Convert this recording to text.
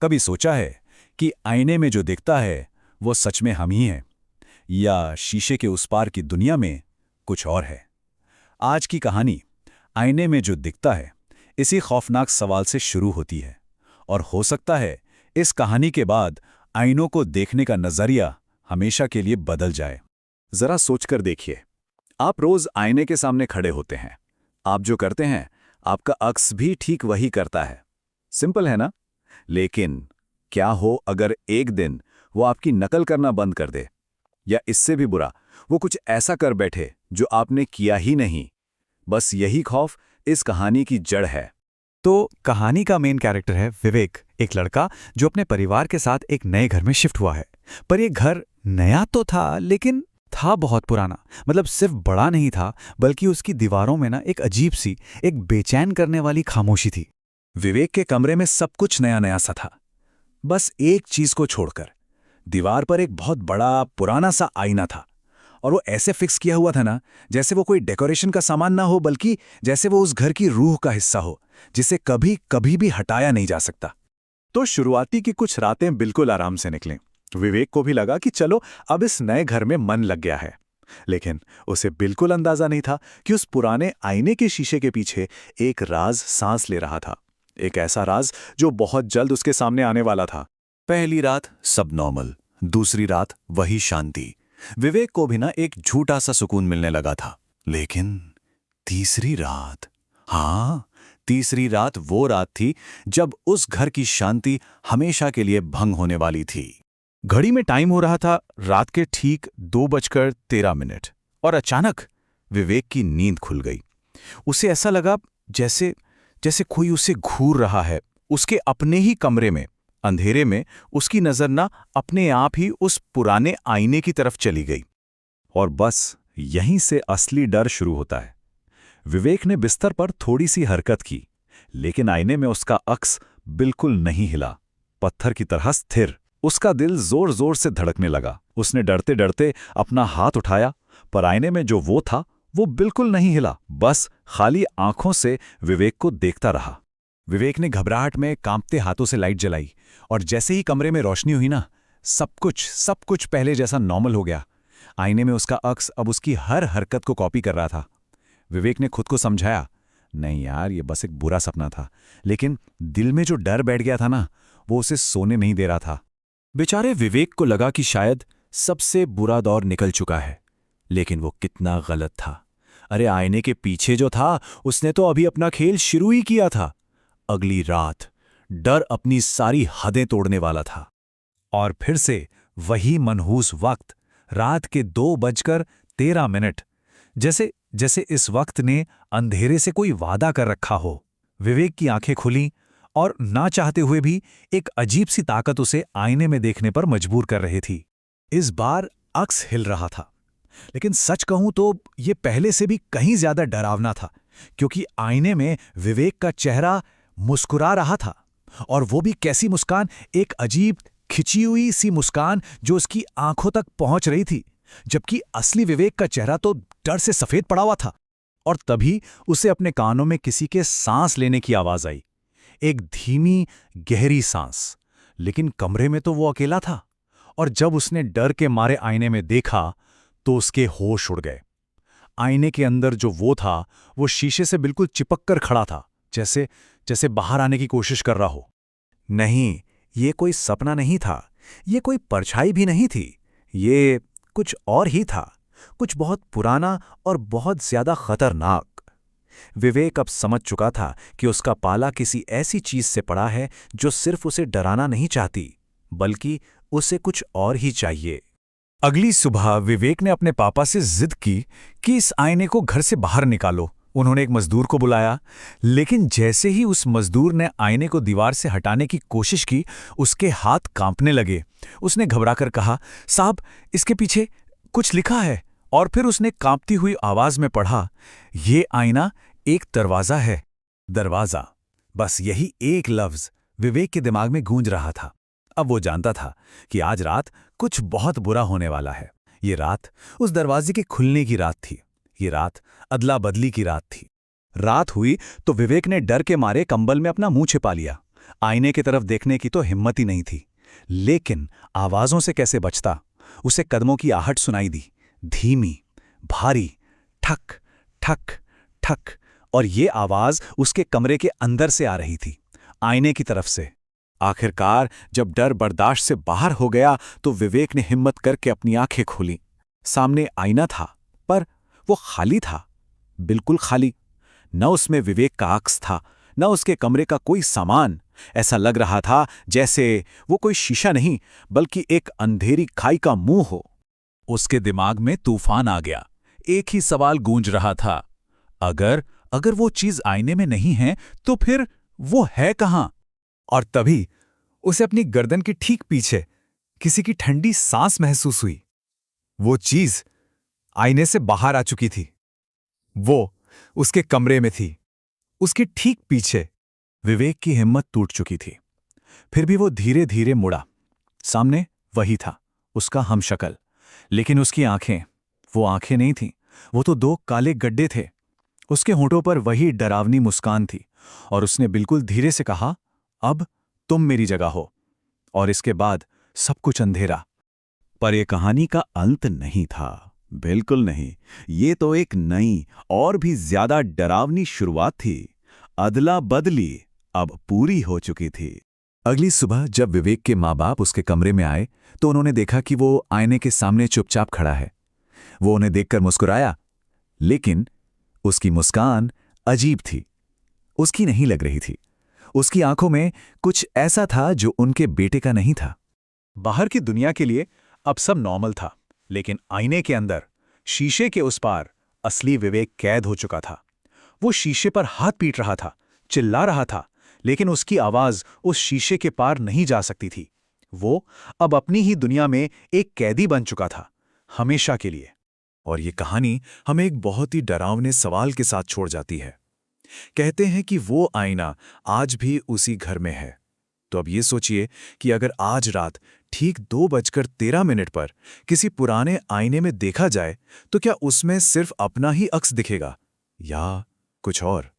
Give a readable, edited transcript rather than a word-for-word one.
कभी सोचा है कि आईने में जो दिखता है वो सच में हम ही हैं या शीशे के उस पार की दुनिया में कुछ और है? आज की कहानी आईने में जो दिखता है इसी खौफनाक सवाल से शुरू होती है। और हो सकता है इस कहानी के बाद आईनों को देखने का नजरिया हमेशा के लिए बदल जाए। जरा सोचकर देखिए, आप रोज आईने के सामने खड़े होते हैं। आप जो करते हैं आपका अक्स भी ठीक वही करता है। सिंपल है ना? लेकिन क्या हो अगर एक दिन वो आपकी नकल करना बंद कर दे, या इससे भी बुरा, वो कुछ ऐसा कर बैठे जो आपने किया ही नहीं। बस यही खौफ इस कहानी की जड़ है। तो कहानी का मेन कैरेक्टर है विवेक, एक लड़का जो अपने परिवार के साथ एक नए घर में शिफ्ट हुआ है। पर ये घर नया तो था, लेकिन था बहुत पुराना। मतलब सिर्फ बड़ा नहीं था, बल्कि उसकी दीवारों में ना एक अजीब सी, एक बेचैन करने वाली खामोशी थी। विवेक के कमरे में सब कुछ नया नया सा था, बस एक चीज को छोड़कर। दीवार पर एक बहुत बड़ा पुराना सा आईना था, और वो ऐसे फिक्स किया हुआ था ना, जैसे वो कोई डेकोरेशन का सामान ना हो, बल्कि जैसे वो उस घर की रूह का हिस्सा हो, जिसे कभी कभी भी हटाया नहीं जा सकता। तो शुरुआती की कुछ रातें बिल्कुल आराम से निकलें। विवेक को भी लगा कि चलो अब इस नए घर में मन लग गया है। लेकिन उसे बिल्कुल अंदाजा नहीं था कि उस पुराने आईने के शीशे के पीछे एक राज सांस ले रहा था। एक ऐसा राज जो बहुत जल्द उसके सामने आने वाला था। पहली रात सब नॉर्मल, दूसरी रात वही शांति। विवेक को भी ना एक झूठा सा सुकून मिलने लगा था। लेकिन तीसरी रात, हाँ, तीसरी रात वो रात थी जब उस घर की शांति हमेशा के लिए भंग होने वाली थी। घड़ी में टाइम हो रहा था रात के ठीक 2:13, और अचानक विवेक की नींद खुल गई। उसे ऐसा लगा जैसे जैसे कोई उसे घूर रहा है। उसके अपने ही कमरे में अंधेरे में उसकी नजर ना अपने आप ही उस पुराने आईने की तरफ चली गई। और बस यहीं से असली डर शुरू होता है। विवेक ने बिस्तर पर थोड़ी सी हरकत की, लेकिन आईने में उसका अक्स बिल्कुल नहीं हिला, पत्थर की तरह स्थिर। उसका दिल जोर जोर से धड़कने लगा। उसने डरते डरते अपना हाथ उठाया, पर आईने में जो वो था वो बिल्कुल नहीं हिला, बस खाली आंखों से विवेक को देखता रहा। विवेक ने घबराहट में कांपते हाथों से लाइट जलाई, और जैसे ही कमरे में रोशनी हुई ना, सब कुछ पहले जैसा नॉर्मल हो गया। आईने में उसका अक्स अब उसकी हर हरकत को कॉपी कर रहा था। विवेक ने खुद को समझाया, नहीं यार, ये बस एक बुरा सपना था। लेकिन दिल में जो डर बैठ गया था ना, वो उसे सोने नहीं दे रहा था। बेचारे विवेक को लगा कि शायद सबसे बुरा दौर निकल चुका है। लेकिन वो कितना गलत था। अरे आईने के पीछे जो था, उसने तो अभी अपना खेल शुरू ही किया था। अगली रात डर अपनी सारी हदें तोड़ने वाला था। और फिर से वही मनहूस वक्त, रात के 2:13। जैसे जैसे इस वक्त ने अंधेरे से कोई वादा कर रखा हो। विवेक की आंखें खुलीं, और ना चाहते हुए भी एक अजीब सी ताकत उसे आईने में देखने पर मजबूर कर रही थी। इस बार अक्स हिल रहा था, लेकिन सच कहूं तो ये पहले से भी कहीं ज्यादा डरावना था, क्योंकि आईने में विवेक का चेहरा मुस्कुरा रहा था। और वो भी कैसी मुस्कान, एक अजीब खिंची हुई सी मुस्कान जो उसकी आंखों तक पहुंच रही थी, जबकि असली विवेक का चेहरा तो डर से सफेद पड़ा हुआ था। और तभी उसे अपने कानों में किसी के सांस लेने की आवाज आई, एक धीमी गहरी सांस। लेकिन कमरे में तो वो अकेला था। और जब उसने डर के मारे आईने में देखा तो उसके होश उड़ गए। आईने के अंदर जो वो था, वो शीशे से बिल्कुल चिपक कर खड़ा था, जैसे जैसे बाहर आने की कोशिश कर रहा हो। नहीं, ये कोई सपना नहीं था, ये कोई परछाई भी नहीं थी, ये कुछ और ही था, कुछ बहुत पुराना और बहुत ज्यादा खतरनाक। विवेक अब समझ चुका था कि उसका पाला किसी ऐसी चीज से पड़ा है जो सिर्फ उसे डराना नहीं चाहती, बल्कि उसे कुछ और ही चाहिए। अगली सुबह विवेक ने अपने पापा से जिद की कि इस आईने को घर से बाहर निकालो। उन्होंने एक मजदूर को बुलाया, लेकिन जैसे ही उस मजदूर ने आईने को दीवार से हटाने की कोशिश की, उसके हाथ कांपने लगे। उसने घबराकर कहा, साहब, इसके पीछे कुछ लिखा है। और फिर उसने कांपती हुई आवाज में पढ़ा, ये आईना एक दरवाजा है। दरवाजा, बस यही एक लफ्ज विवेक के दिमाग में गूंज रहा था। अब वो जानता था कि आज रात कुछ बहुत बुरा होने वाला है। ये रात उस दरवाजे के खुलने की रात थी। ये रात अदला बदली की रात थी। रात हुई तो विवेक ने डर के मारे कंबल में अपना मुंह छिपा लिया। आईने की तरफ देखने की तो हिम्मत ही नहीं थी, लेकिन आवाज़ों से कैसे बचता। उसे कदमों की आहट सुनाई दी, धीमी, भारी, ठक ठक ठक, और ये आवाज़ उसके कमरे के अंदर से आ रही थी, आईने की तरफ से। आखिरकार जब डर बर्दाश्त से बाहर हो गया तो विवेक ने हिम्मत करके अपनी आंखें खोली। सामने आईना था, पर वो खाली था, बिल्कुल खाली। न उसमें विवेक का अक्स था, न उसके कमरे का कोई सामान। ऐसा लग रहा था जैसे वो कोई शीशा नहीं, बल्कि एक अंधेरी खाई का मुंह हो। उसके दिमाग में तूफान आ गया। एक ही सवाल गूंज रहा था, अगर अगर वो चीज आईने में नहीं है तो फिर वो है कहां। और तभी उसे अपनी गर्दन के ठीक पीछे किसी की ठंडी सांस महसूस हुई। वो चीज आईने से बाहर आ चुकी थी। वो उसके कमरे में थी, उसके ठीक पीछे। विवेक की हिम्मत टूट चुकी थी, फिर भी वो धीरे धीरे मुड़ा। सामने वही था, उसका हमशक्ल, लेकिन उसकी आंखें, वो आंखें नहीं थीं, वो तो दो काले गड्ढे थे। उसके होंठों पर वही डरावनी मुस्कान थी, और उसने बिल्कुल धीरे से कहा, अब तुम मेरी जगह हो। और इसके बाद सब कुछ अंधेरा। पर यह कहानी का अंत नहीं था, बिल्कुल नहीं। ये तो एक नई और भी ज्यादा डरावनी शुरुआत थी। अदला बदली अब पूरी हो चुकी थी। अगली सुबह जब विवेक के माँ बाप उसके कमरे में आए तो उन्होंने देखा कि वो आईने के सामने चुपचाप खड़ा है। वो उन्हें देखकर मुस्कुराया, लेकिन उसकी मुस्कान अजीब थी, उसकी नहीं लग रही थी। उसकी आंखों में कुछ ऐसा था जो उनके बेटे का नहीं था। बाहर की दुनिया के लिए अब सब नॉर्मल था, लेकिन आईने के अंदर, शीशे के उस पार, असली विवेक कैद हो चुका था। वो शीशे पर हाथ पीट रहा था, चिल्ला रहा था, लेकिन उसकी आवाज उस शीशे के पार नहीं जा सकती थी। वो अब अपनी ही दुनिया में एक कैदी बन चुका था, हमेशा के लिए। और ये कहानी हमें एक बहुत ही डरावने सवाल के साथ छोड़ जाती है। कहते हैं कि वो आईना आज भी उसी घर में है। तो अब ये सोचिए कि अगर आज रात ठीक 2:13 पर किसी पुराने आईने में देखा जाए, तो क्या उसमें सिर्फ अपना ही अक्स दिखेगा या कुछ और।